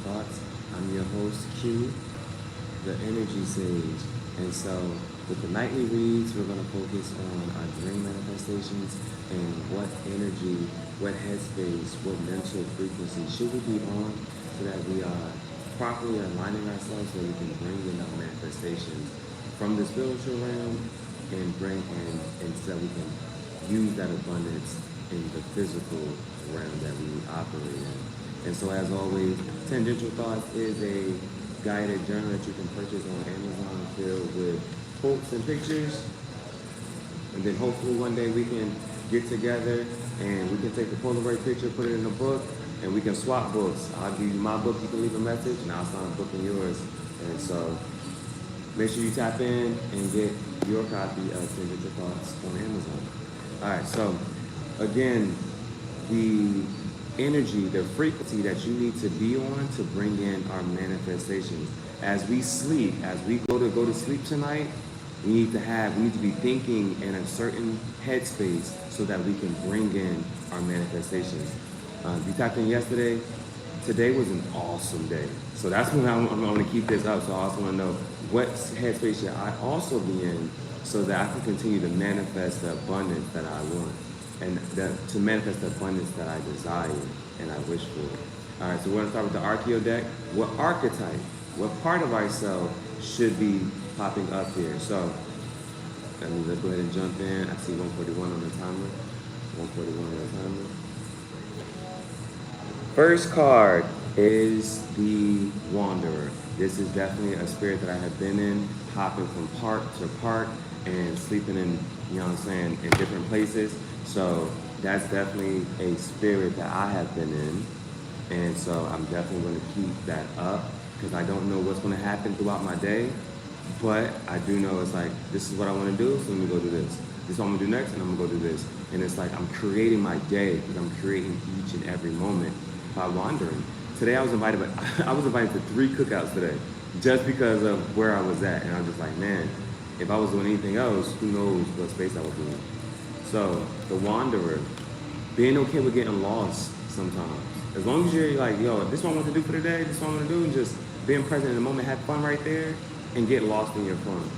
Thoughts. I'm your host, Q, the Energy Sage. And so, with the nightly reads, we're going to focus on our dream manifestations and what energy, what headspace, what mental frequency should we be on so that we are properly aligning ourselves so we can bring in our manifestations from the spiritual realm and so that we can use that abundance in the physical realm that we operate in. And so as always, Tangential Thoughts is a guided journal that you can purchase on Amazon filled with quotes and pictures. And then hopefully one day we can get together and we can take a Polaroid picture, put it in a book, and we can swap books. I'll give you my book, you can leave a message, and I'll sign a book in yours. And so make sure you tap in and get your copy of Tangential Thoughts on Amazon. All right, so again, the energy, the frequency that you need to be on to bring in our manifestations. As we sleep, as we go to sleep tonight, we need to be thinking in a certain headspace so that we can bring in our manifestations. You tapped in yesterday. Today was an awesome day. So that's when I'm going to keep this up. So I also want to know what headspace should I also be in so that I can continue to manifest the abundance that I want and to manifest the abundance that I desire and I wish for. All right, so we're going to start with the Archeo deck. What archetype, what part of ourselves should be popping up here? So let's go ahead and jump in. I see 141 on the timer. 141 on the timer. First card is the Wanderer. This is definitely a spirit that I have been in, hopping from park to park and sleeping in, you know what I'm saying, in different places. So that's definitely a spirit that I have been in. And so I'm definitely going to keep that up because I don't know what's going to happen throughout my day. But I do know it's like, this is what I want to do, so let me go do this. This is what I'm going to do next, and I'm going to go do this. And it's like I'm creating my day because I'm creating each and every moment by wandering. Today I was invited for 3 cookouts today just because of where I was at. And I'm just like, man, if I was doing anything else, who knows what space I would be in. So the Wanderer, being okay with getting lost sometimes. As long as you're like, yo, this is what I want to do for the day, this is what I want to do, and just being present in the moment, have fun right there, and get lost in your fun.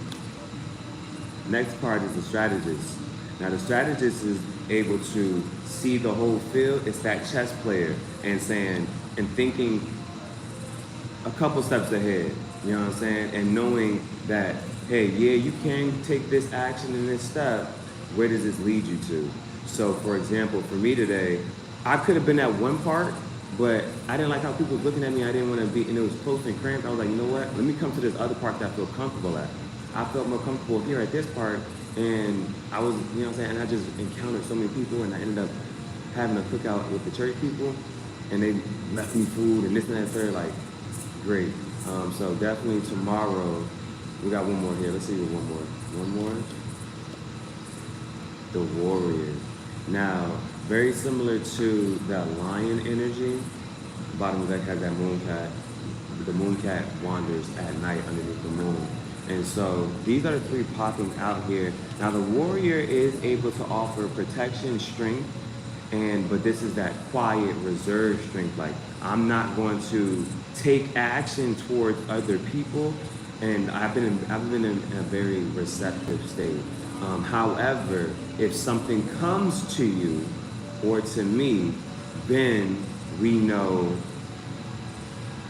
Next part is the Strategist. Now the Strategist is able to see the whole field. It's that chess player and thinking a couple steps ahead, you know what I'm saying? And knowing that, hey, yeah, you can take this action and this step. Where does this lead you to? So for example, for me today, I could have been at one part, but I didn't like how people were looking at me. I didn't want to be, and it was close and cramped. I was like, you know what? Let me come to this other part that I feel comfortable at. I felt more comfortable here at this part, and I was, you know what I'm saying? And I just encountered so many people, and I ended up having a cookout with the church people, and they left me food and this and that and third, like, great. So definitely tomorrow, we got one more here. Let's see one more. One more. The Warrior. Now, very similar to that lion energy, the bottom of the deck has that moon cat. The moon cat wanders at night underneath the moon. And so these are the 3 popping out here. Now the Warrior is able to offer protection, strength, but this is that quiet, reserved strength. Like, I'm not going to take action towards other people, and I've been in a very receptive state. However, if something comes to you or to me, then we know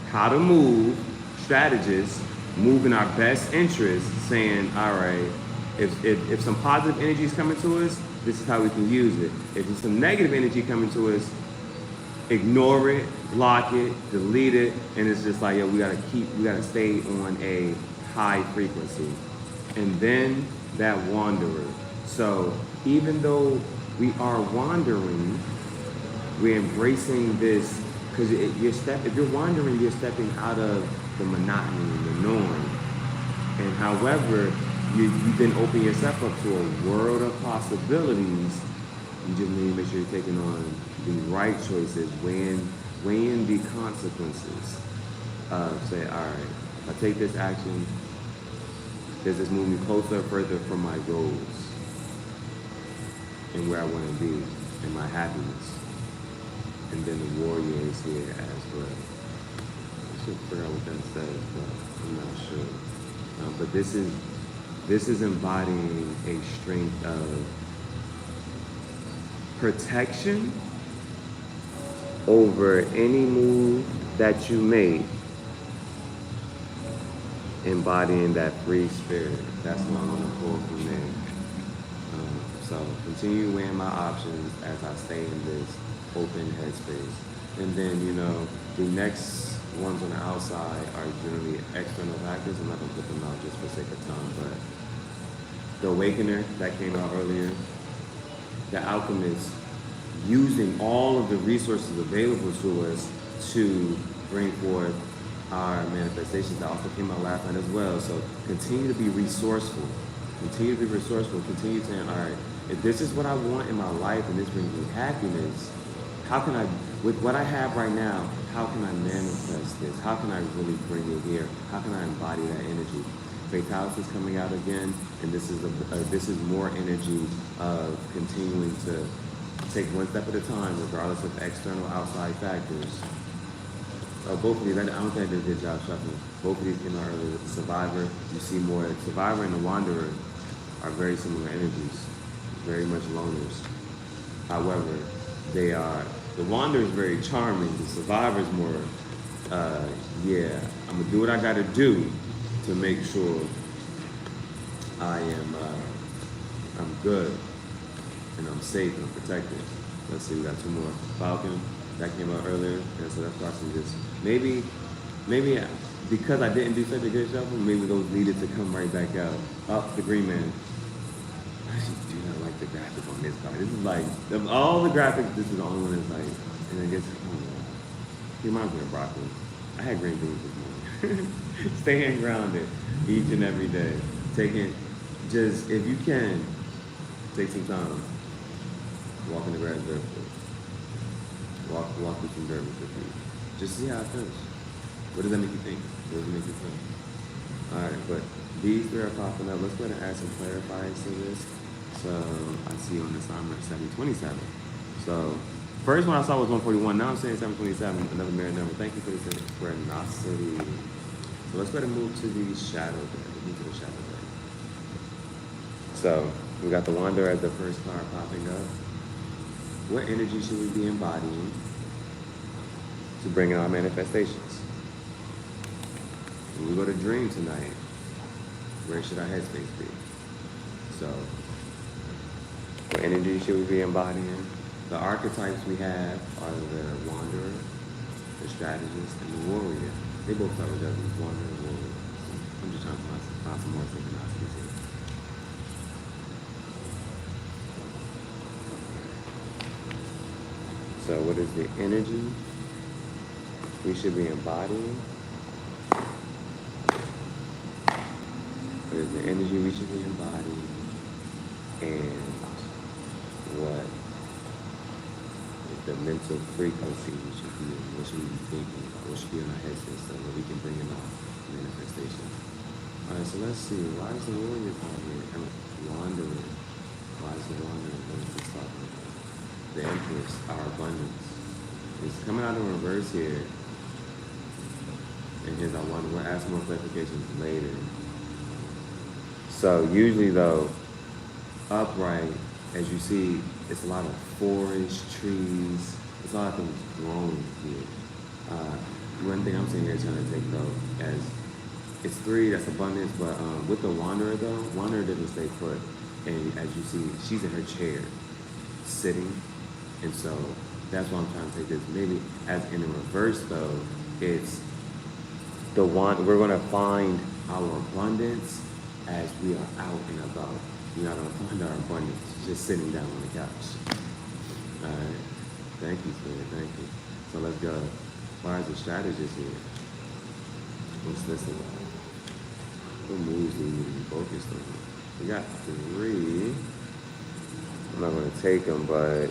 how to move, strategists, move in our best interest, saying, all right, if some positive energy is coming to us, this is how we can use it. If there's some negative energy coming to us, ignore it, block it, delete it, and it's just like, yo, we gotta stay on a high frequency. And then that Wanderer. So even though we are wandering, we're embracing this, because if you're wandering, you're stepping out of the monotony and the norm. And however, you then open yourself up to a world of possibilities. You just need to make sure you're taking on the right choices, weighing the consequences of say, all right, if I take this action, does this move me closer or further from my goals and where I want to be and my happiness? And then the Warrior is here as well. to figure out what that says, but I'm not sure. But this is embodying a strength of protection over any move that you make, embodying that free spirit. That's what I'm going to pull from there. So continue weighing my options as I stay in this open headspace. And then, you know, the next ones on the outside are generally external factors. I'm not going to put them out just for sake of time, but the Awakener that came out earlier, the Alchemist, using all of the resources available to us to bring forth our manifestations. That also came out last night as well. So continue to be resourceful. Continue to be resourceful. Continue saying, all right, if this is what I want in my life and this brings me happiness, how can I, with what I have right now, how can I manifest this? How can I really bring it here? How can I embody that energy? Fatality is coming out again, and this is more energy of continuing to take one step at a time, regardless of external, outside factors. Both of these, I don't think I did a good job shuffling. Both of these came out earlier. With the Survivor, you see more. Survivor and the Wanderer are very similar energies, very much loners. However, they are, the Wanderer is very charming. The Survivor is more, yeah, I'm gonna do what I gotta do to make sure I'm good and I'm safe and protected. Let's see, we got two more. Falcon, that came out earlier, and so that's probably just, maybe because I didn't do such a good job, maybe those needed to come right back out. Up the Green Man. I just do not like the graphic on this card. This is like, of all the graphics, this is the only one that's like, and I guess, he reminds me of broccoli. I had green beans this morning. Staying grounded each and every day. Taking, just, if you can, take some time. Walk in the grass barefoot. Walk with some dirt with your feet. Just see how it feels. What does that make you think? What does it make you feel? Alright, but these three are popping up. Let's go ahead and add some clarifiers to this. So I see on this timer 727. So first one I saw was 141. Now I'm saying 727, another mirror number. Thank you for the synchronicity. So let's go ahead and move to the shadow there. Move to the shadow there. So we got the Wanderer as the first card popping up. What energy should we be embodying to bring in our manifestations? When we go to dream tonight, where should our headspace be? So, what energy should we be embodying? The archetypes we have are the Wanderer, the Strategist, and the Warrior. They both start with as Wanderer and Warrior. I'm just trying to find some more synchronicities here. So what is the energy we should be embodying? What is the energy we should be embodying? And what is the mental frequency we should be in? What should we be thinking? What should be in our headspace so that we can bring in our manifestation? Alright, so let's see. Why is the Warrior card here? Wanderer. Why is the Wanderer? What is this talking about? The Empress, our abundance. It's coming out in reverse here. And here's our Wanderer. We'll ask more clarifications later. So usually though, upright, as you see, it's a lot of forest, trees. It's a lot of things growing here. One thing I'm saying here trying to take though, as it's three, that's abundance, but with the Wanderer though, Wanderer doesn't stay put. And as you see, she's in her chair, sitting. And so that's why I'm trying to take this. Maybe as in reverse though, it's the one, we're gonna find our abundance as we are out and about. You're not gonna find our abundance just sitting down on the couch. Alright, thank you, Spirit, thank you. So let's go. Why is the Strategist here? What's this about? What moves do we need to be focused on? We got three. I'm not gonna take them, but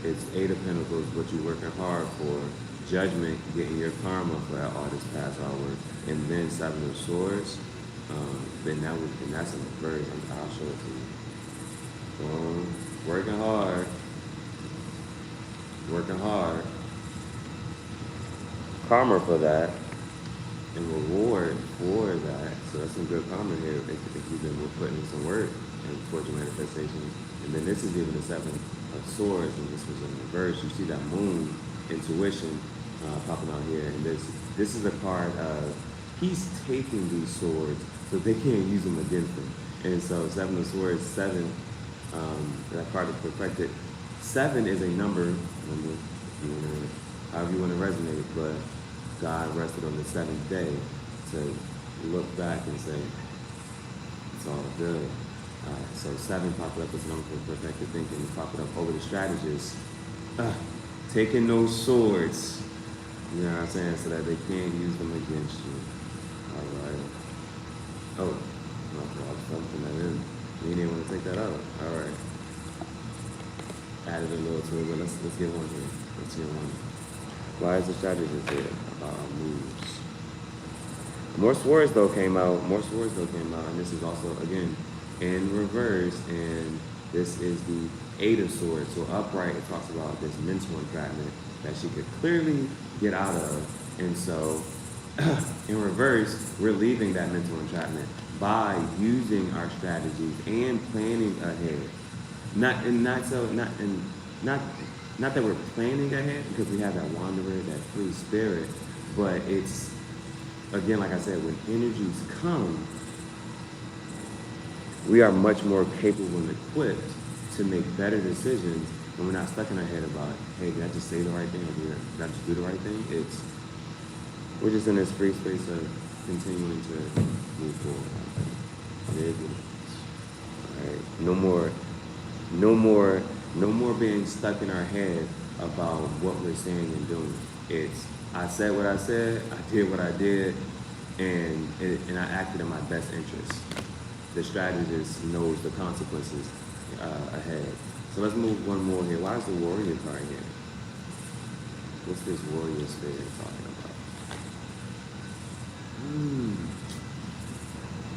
it's 8 of Pentacles, what you're working hard for. Judgment, getting your karma for all this past hard work. And then 7 of Swords. Then that's in the verse. I'll show it to you. Working hard. Working hard. Karma for that. and reward for that. So that's some good karma here if you've been putting some work towards your manifestations. And then this is even the seven of swords, and this was in reverse. You see that moon intuition popping out here, and this is a card of he's taking these swords so they can't use them against him. And so seven of swords, seven, that card is perfected. Seven is a number, if you wanna, however you want to resonate, but God rested on the seventh day to look back and say, it's all good. So seven popped up as a number for perfected thinking. It popped up over the strategist. Taking those swords, you know what I'm saying, so that they can't use them against you. All right. Oh, okay, I was something that in. You didn't want to take that out. All right. Added a little to it, but let's get one here. Let's get one. Why is the strategist here about our moves? More swords though came out, and this is also, again, in reverse, and this is the Eight of Swords. So upright, it talks about this mental entrapment that she could clearly get out of, and so in reverse, we're leaving that mental entrapment by using our strategies and planning ahead. Not that we're planning ahead because we have that wanderer, that free spirit, but it's, again, like I said, when energies come, we are much more capable and equipped to make better decisions, and we're not stuck in our head about, hey, did I just say the right thing, or did I just do the right thing? We're just in this free space of continuing to move forward. It is what it is. All right, no more being stuck in our head about what we're saying and doing. It's, I said what I said, I did what I did, and I acted in my best interest. The strategist knows the consequences ahead. So let's move one more here. Why is the warrior card here? What's this warrior spirit talking about?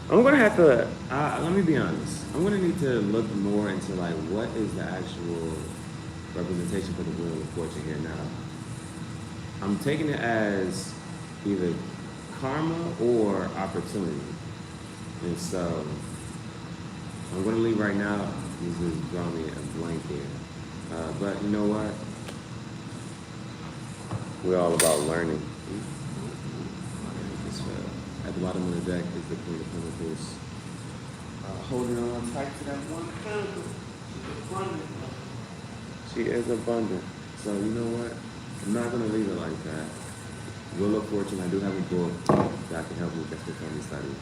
I'm gonna have to, let me be honest. I'm gonna need to look more into like what is the actual representation for the wheel of fortune here now. I'm taking it as either karma or opportunity. And so I'm gonna leave right now. This is drawing me a blank here. But you know what? We're all about learning. At the bottom of the deck is the Queen of Pentacles. Holding on tight to that one pentacle. She is abundant. So you know what? I'm not gonna leave it like that. Wheel of Fortune, I do have a book that can help me with this family study.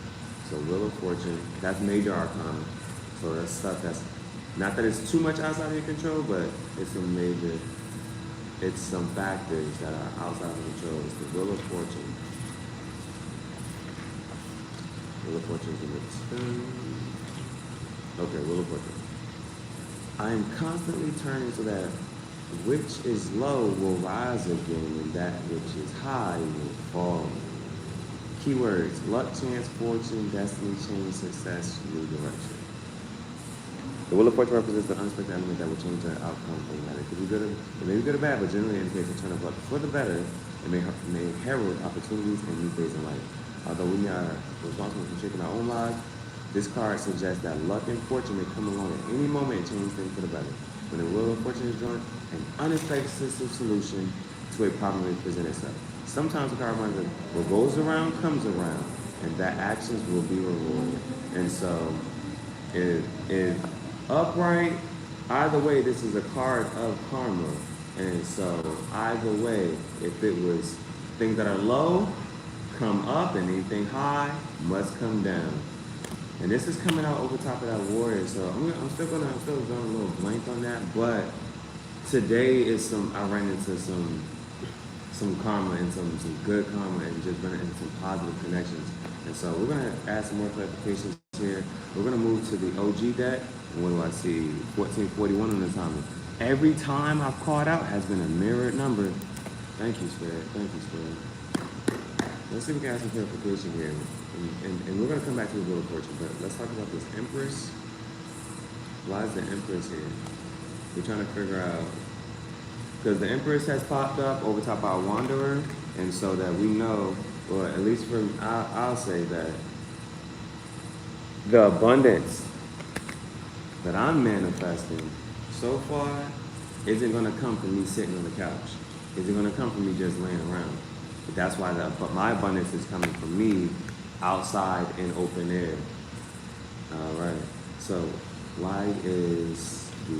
So Wheel of Fortune, that's major arcana. So that's stuff that's, not that it's too much outside of your control, but it's some factors that are outside of your control. It's the Wheel of Fortune. Wheel of Fortune is a okay, Wheel of Fortune. I am constantly turning so that which is low will rise again, and that which is high will fall. Keywords: luck, chance, fortune, destiny, change, success, new direction. The Wheel of Fortune represents the unexpected element that will change the outcome for the matter. It could be good, it may be good or bad, but generally indicates a turn of luck for the better. It may herald opportunities and new phase in life. Although we are responsible for shaping our own lives, this card suggests that luck and fortune may come along at any moment and change things for the better. When the Wheel of Fortune is drawn, an unexpected solution to a problem may present itself. Sometimes the card reminds us, what goes around comes around, and that actions will be rewarded. And so, if upright, either way, this is a card of karma. And so, either way, if it was things that are low, come up, and anything high must come down. And this is coming out over top of that warrior. So I'm still going a little blank on that. But today is I ran into some karma and some good karma, and just running into some positive connections. And so we're going to add some more clarifications here. We're going to move to the OG deck. And what do I see? 1441 on the timing. Every time I've called out has been a mirrored number. Thank you, Spirit. Thank you, Spirit. Let's see if we can add some clarification here. And we're going to come back to the Wheel of Fortune, but let's talk about this Empress. Why is the Empress here? We're trying to figure out, because the Empress has popped up over top of our Wanderer, And so that we know, or at least for I'll say that the abundance that I'm manifesting so far isn't going to come from me sitting on the couch. Isn't going to come from me just laying around. But that's why but my abundance is coming from me outside in open air. All right. So why is the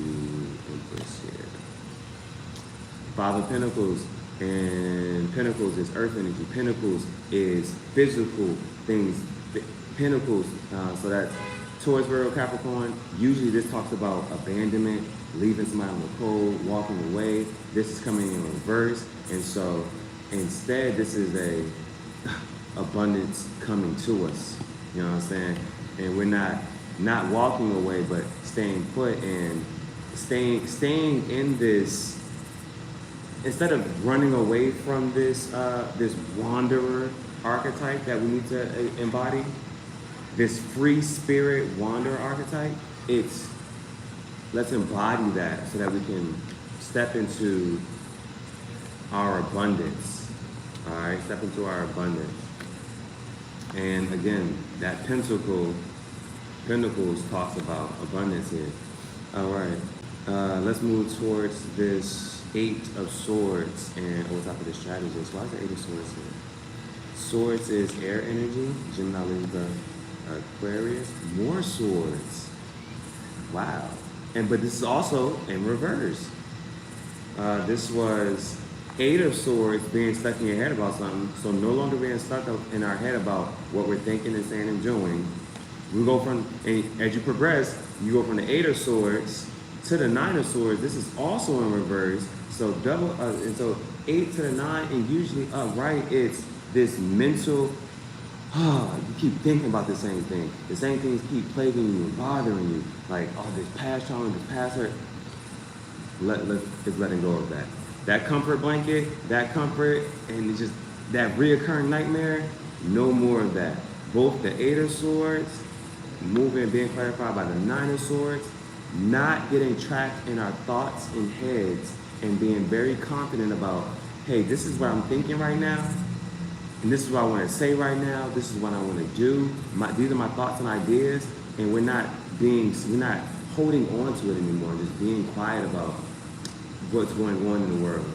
Empress here? Five of Pentacles, and Pentacles is earth energy. Pentacles is physical things. Pentacles, so that's Taurus, Virgo, Capricorn. Usually this talks about abandonment, leaving somebody on the cold, walking away. This is coming in reverse. And so instead, this is a abundance coming to us. You know what I'm saying? And we're not walking away, but staying put and staying in this, instead of running away from this this wanderer archetype that we need to embody, this free spirit wanderer archetype, let's embody that so that we can step into our abundance. All right, step into our abundance. And again, that Pentacles talks about abundance here. All right, let's move towards this Eight of Swords and over top of the strategist. Why is the Eight of Swords here? Swords is air energy. Gemini, Libra, Aquarius. More swords. Wow. But this is also in reverse. This was Eight of Swords being stuck in your head about something. So no longer being stuck in our head about what we're thinking and saying and doing. We go from, and as you progress, you go from the Eight of Swords to the Nine of Swords. This is also in reverse. So double, and so 8 to the 9, and usually upright, it's this mental, you keep thinking about the same thing. The same things keep plaguing you and bothering you. Like, this past trauma, this past hurt. It's letting go of that. That comfort blanket, that comfort, and it's just that reoccurring nightmare, no more of that. Both the Eight of Swords, moving and being clarified by the Nine of Swords, not getting trapped in our thoughts and heads, and being very confident about, hey, this is what I'm thinking right now, and this is what I want to say right now, this is what I want to do, these are my thoughts and ideas, and we're not holding on to it anymore, just being quiet about what's going on in the world.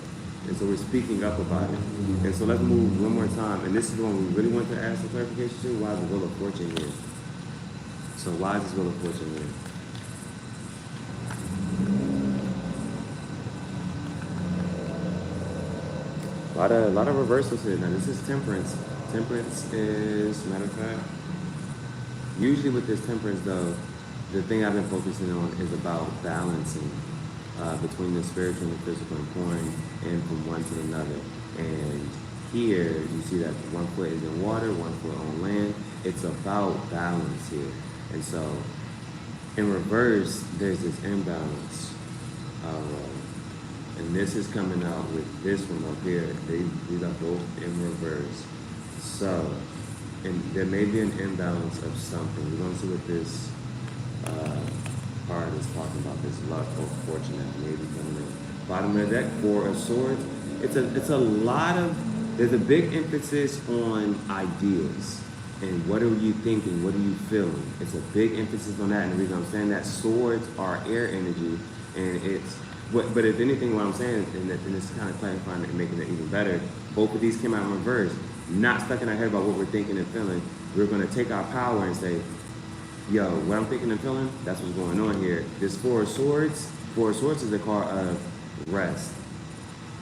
And so we're speaking up about it. And so let's move one more time, and this is the one we really want to ask for clarification to. Why is the Wheel of Fortune here? So why is this Wheel of Fortune here? A lot of reversals here. Now this is Temperance. Temperance is, matter of fact, usually with this Temperance though, the thing I've been focusing on is about balancing between the spiritual and the physical, and pouring in from one to another. And here you see that one foot is in water, one foot on land. It's about balance here. And so in reverse, there's this imbalance. And this is coming out with this one up here. These are both in reverse. So, and there may be an imbalance of something. We're going to see what this card is talking about, this luck or fortune that may be coming in. Bottom of the deck, Four of Swords. It's a lot of, there's a big emphasis on ideas. And what are you thinking? What are you feeling? It's a big emphasis on that. And the reason I'm saying that, swords are air energy, and but if anything, what I'm saying is, and this is kind of clarifying and making it even better, both of these came out in reverse. Not stuck in our head about what we're thinking and feeling. We're going to take our power and say, yo, what I'm thinking and feeling, that's what's going on here. This Four of Swords is a card of rest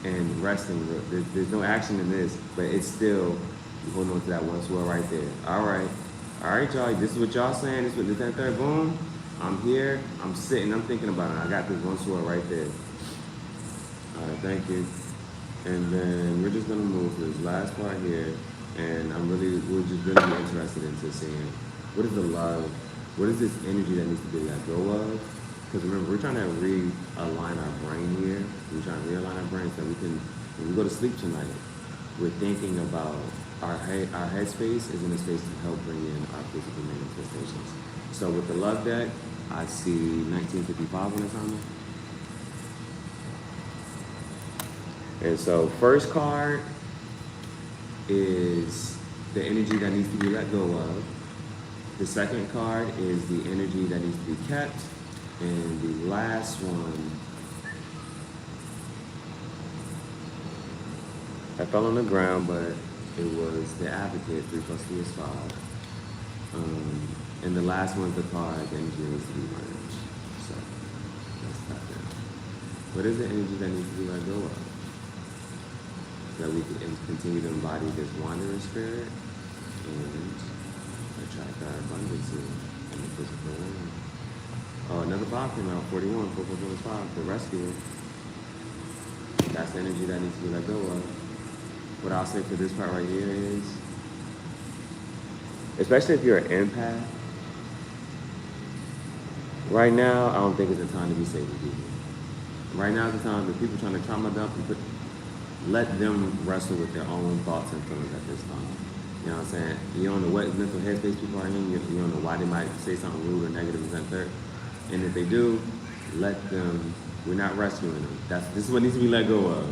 and resting. There's no action in this, but it's still holding on to that one sword right there. All right, y'all. This is what y'all saying. This is what this and third. Boom. I'm here. I'm sitting. I'm thinking about it. I got this one sword right there. All right. Thank you. And then we're just gonna move to this last part here, and we're just really interested into seeing what is the love, what is this energy that needs to be let go of? Because remember, we're trying to realign our brain here. We're trying to realign our brain so we can, when we go to sleep tonight, we're thinking about our headspace is in a space to help bring in our physical manifestations. So with the love deck, I see 1955 on the timer. And so first card is the energy that needs to be let go of. The second card is the energy that needs to be kept. And the last one, I fell on the ground, but it was the Advocate, 3 plus 3 is 5. And the last one's the card, the energy that needs to be merged. So, let's stop there. What is the energy that needs to be let go of? So that we can continue to embody this wandering spirit and attract our abundance in the physical world. Oh, another 5 came out, 41, 4 plus 1 is 5, the rescuer. That's the energy that needs to be let go of. What I'll say for this part right here is, especially if you're an empath, right now, I don't think it's the time to be saving people. Right now is the time that people trying to trauma dump and let them wrestle with their own thoughts and feelings at this time. You know what I'm saying? You don't know what mental headspace people are in. You don't know why they might say something rude or negative and that third. And if they do, let them. We're not rescuing them. This is what needs to be let go of.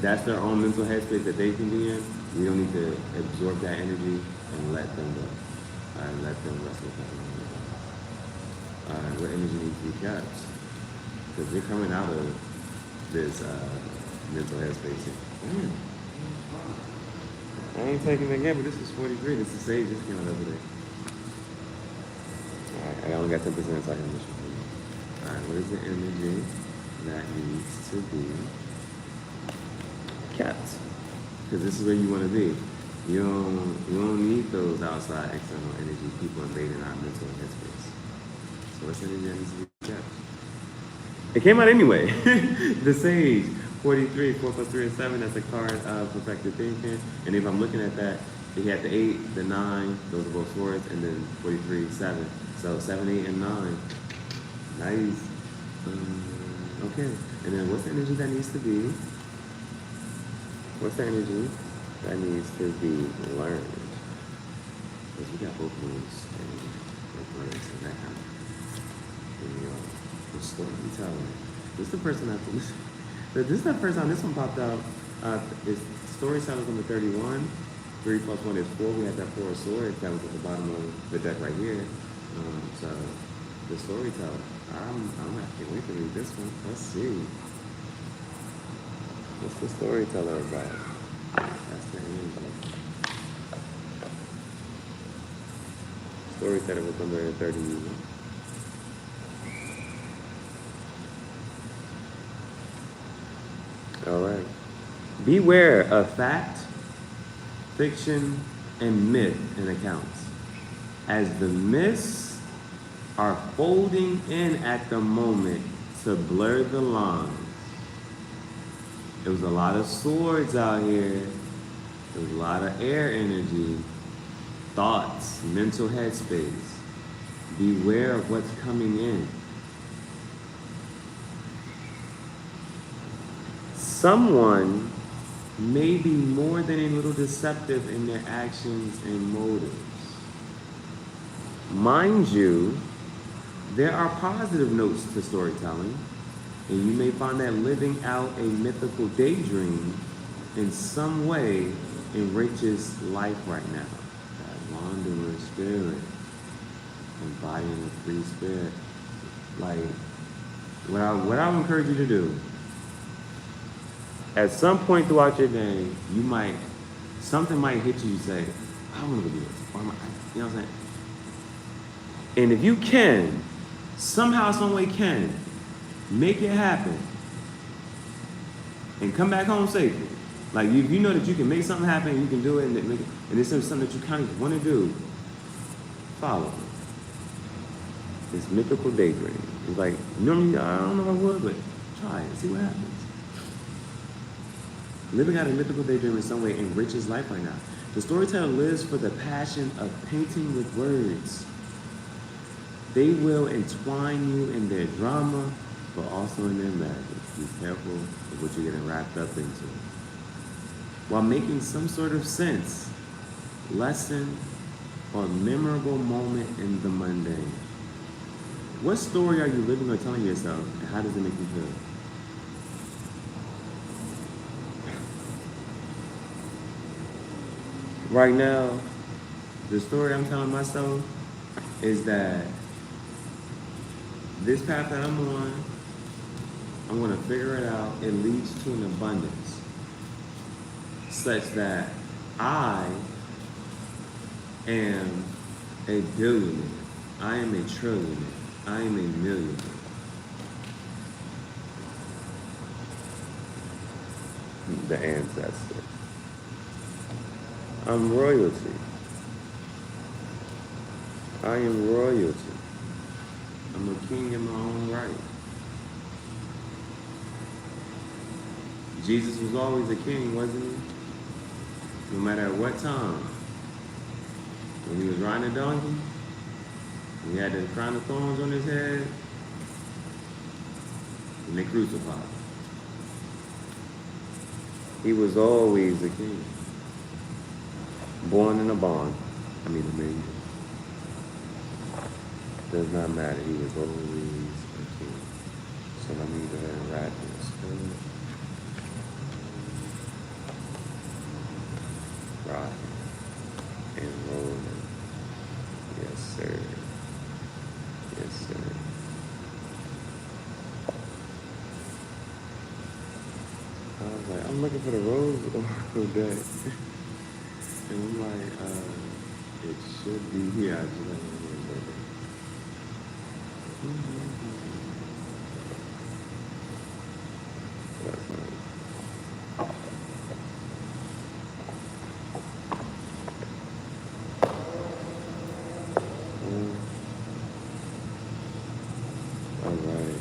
That's their own mental headspace that they can be in. We don't need to absorb that energy and let them go. All right, let them wrestle with that energy. All right, what energy needs to be kept? Because we're coming out of this mental headspace. Damn. I ain't taking it again, but this is 43. This is Sage. This came out the other day. All right, I only got 10% so I can mission for you. All right, what is the energy that needs to be kept? Because this is where you want to be. You don't need those outside external energy, people invading our mental headspace. So what's the energy that needs to be kept? It came out anyway. The Sage, 43, 4 plus 3 is 7. That's a card of perfected thinking. And if I'm looking at that, you had the 8, the 9, those are both swords, and then 43, 7. So 7, 8, and 9. Nice. Okay. And then what's the energy that needs to be? What's the energy that needs to be learned? Because we got both moves and words and that kind of the storytelling. This is the person that this is the first time this one popped out. It's storytelling number 31. 3 plus 1 is 4. We had that 4 of swords that was at the bottom of the deck right here. So the storyteller. I can't wait to read this one. Let's see. What's the storyteller about? That's the energy. Storyteller was number 30. All right. Beware of fact, fiction, and myth in accounts, as the myths are folding in at the moment to blur the lines. There was a lot of swords out here. There was a lot of air energy, thoughts, mental headspace. Beware of what's coming in. Someone may be more than a little deceptive in their actions and motives. Mind you, there are positive notes to storytelling, and you may find that living out a mythical daydream in some way enriches life right now. That wandering spirit, embodying a free spirit. Like, what I would encourage you to do, at some point throughout your day, something might hit you, say, I want to go do this. You know what I'm saying? And if you can, somehow, some way can, make it happen and come back home safely. Like, if you know that you can make something happen, you can do it, and it's something that you kind of want to do, follow it. This mythical daydream. It's like, normally, I don't know if I would, but try it, see what happens. Living out a mythical daydream in some way enriches life right now. The storyteller lives for the passion of painting with words. They will entwine you in their drama, but also in their magic. Be careful of what you're getting wrapped up into. While making some sort of sense, lesson, or memorable moment in the mundane. What story are you living or telling yourself, and how does it make you feel? Right now, the story I'm telling myself is that this path that I'm on, I'm gonna figure it out. It leads to an abundance such that I am a billionaire. I am a trillionaire. I am a millionaire. The ancestor. I'm royalty. I am royalty. I'm a king in my own right. Jesus was always a king, wasn't he? No matter at what time. When he was riding a donkey, he had the crown of thorns on his head, and they crucified him. He was always a king. Born in a barn. I mean, does not matter. He was always a king. So let me go ahead and write this. Rock and rolling. Yes, sir. Yes, sir. I was like, I'm looking for the rose oracle deck. And I'm like, it should be here. I just like, that's nice. All right.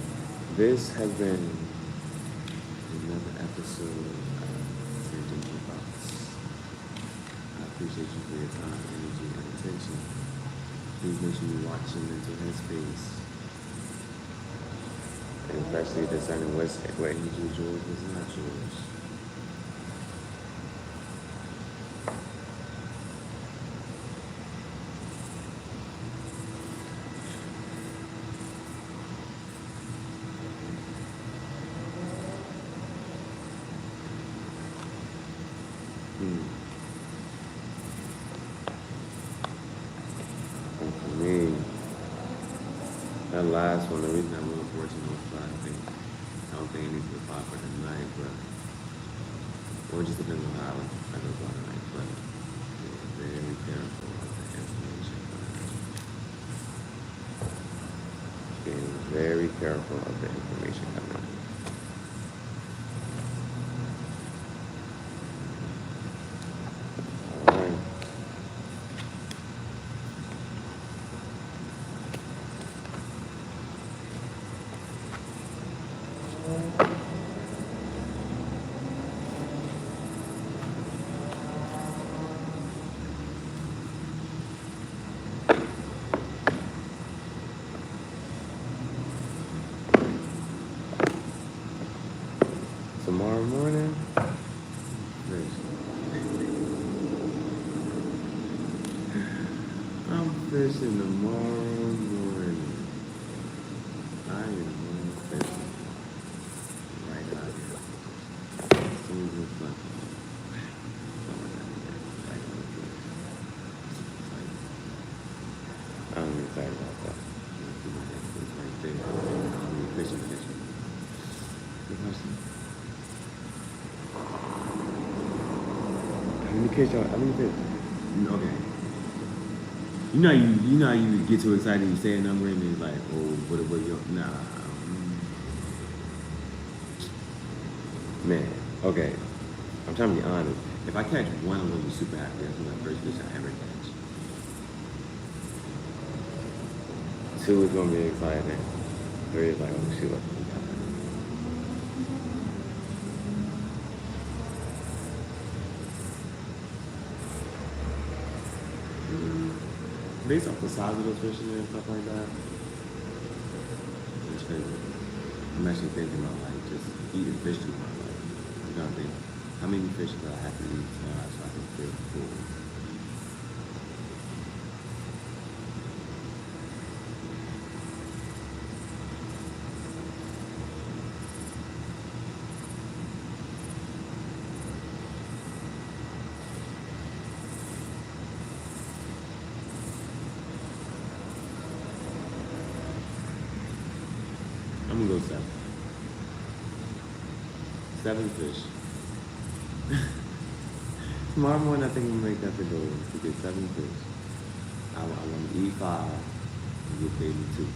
This has been another episode of Tangential Thoughts. I appreciate you for your time, energy, and attention. Please make sure you watch your mental headspace. And especially discerning what energy is yours, what's not yours. And for me, that last one, the reason I'm really fortunate was I don't think it needs to apply for tonight, but or it just depends on how I go about tonight. But very careful of the information. Being very careful of the information coming in. All right. Tomorrow morning, I'm fishing tomorrow morning. I am going fishing right out here. As soon as it's done. I'm excited about that. Right there. I'm fishing. Good question. Let me fish. Okay. You know how you get too excited, you say a number and it's like, oh, what you, nah. Man, okay. I'm trying to be honest. If I catch one, I'm gonna be super happy. That's my first fish I ever catch. 2 is gonna be exciting. 3 is like, oh shoot. Based off the size of those fish and stuff like that, it's crazy. I'm actually thinking about like just eating fish too much. Like, I'm trying to think, how many fish do I have to eat so I can feel full? I'm gonna go 7. 7 fish. Tomorrow morning, I think I'm gonna make that the goal to get 7 fish. I want to eat 5 and get paid in 2.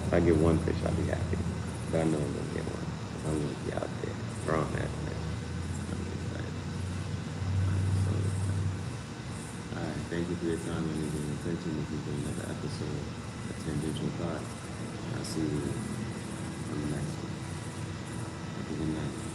If I get 1 fish, I'll be happy. But I know I'm gonna get 1. I'm gonna be out there throwing that fish. I'm excited. I'm so excited. Alright, thank you for your time and your attention. This has been another episode of Tangential Thoughts. I'll see you on the next one. Have a good night.